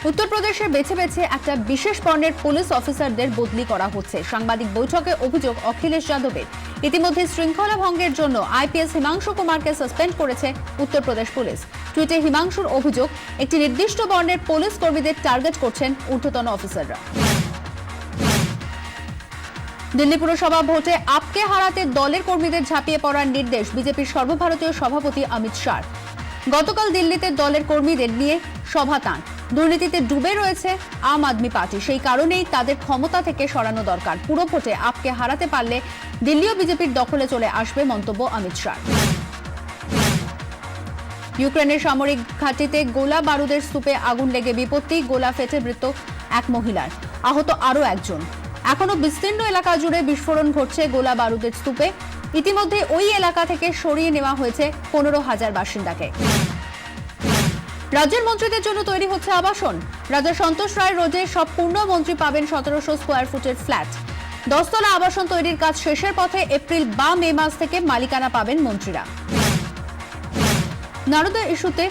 উত্তরপ্রদেশে বেছে বেছে একটা বিশেষ বর্ণের পুলিশ অফিসারদের বদলি করা হচ্ছে। সাংবাদিক বৈঠকে অভিযোগ অখিলেশ যাদবের। ইতিমধ্যে শৃঙ্খলা ভঙ্গের জন্য আইপিএস হিমাংশু কুমারকে সাসপেন্ড করেছে উত্তরপ্রদেশ পুলিশ। টুইটে হিমাংশুর অভিযোগ, একটি নির্দিষ্ট বর্ণের পুলিশ কর্মীদের টার্গেট করছেন ঊর্ধ্বতন অফিসাররা। দিল্লি পুরসভা ভোটে আপকে হারাতে দলের কর্মীদের ঝাঁপিয়ে পড়ার নির্দেশ বিজেপির সর্বভারতীয় সভাপতি অমিত শাহর। গতকাল দিল্লিতে দলের কর্মীদের নিয়ে সভা তাঁর। দুর্নীতিতে ডুবে রয়েছে আম আদমি পার্টি, সেই কারণেই তাদের ক্ষমতা থেকে সরানো দরকার। পুরো ভোটে আপকে হারাতে পারলে দিল্লিও বিজেপির দখলে চলে আসবে, মন্তব্য অমিত শাহর। ইউক্রেনের সামরিক ঘাঁটিতে গোলা বারুদের স্তূপে আগুন লেগে বিপত্তি, গোলা ফেটে মৃত এক মহিলার, আহত আরও একজন। এখনো বিস্তীর্ণ এলাকা জুড়ে বিস্ফোরণ ঘটছে গোলা বারুদের স্তূপে। ইতিমধ্যে ওই এলাকা থেকে সরিয়ে নেওয়া হয়েছে 15,000 বাসিন্দাকে। রাজ্যের মন্ত্রীদের জন্য তৈরি হচ্ছে আবাসন। রাজা সন্তোষ রায় রোডে সব পূর্ণ মন্ত্রী পাবেন 1700 স্কোয়ার ফুটের ফ্ল্যাট। 10 তলা আবাসন তৈরির কাজ শেষের পথে। এপ্রিল বা মে মাস থেকে মালিকানা পাবেন মন্ত্রীরা। নারদা ইস্যুতে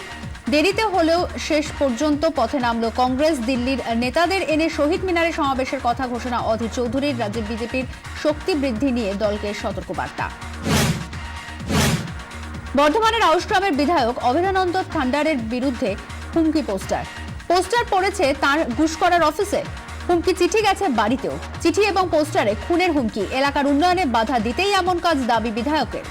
দেরিতে হলেও শেষ পর্যন্ত পথে নামল কংগ্রেস। দিল্লির নেতাদের এনে শহীদ মিনারে সমাবেশের কথা ঘোষণা অধীর চৌধুরীর। রাজ্যে বিজেপির শক্তি বৃদ্ধি নিয়ে দলকে সতর্কবার্তা। বর্ধমানের আউশগ্রামের বিধায়ক অভেদানন্দ থান্ডারের বিরুদ্ধে হুমকি পোস্টার পড়েছে তার ঘুষ করার অফিসে। হুমকি চিঠি গেছে বাড়িতেও। চিঠি এবং পোস্টারে খুনের হুমকি। এলাকার উন্নয়নে বাধা দিতেই এমন কাজ, দাবি বিধায়কের।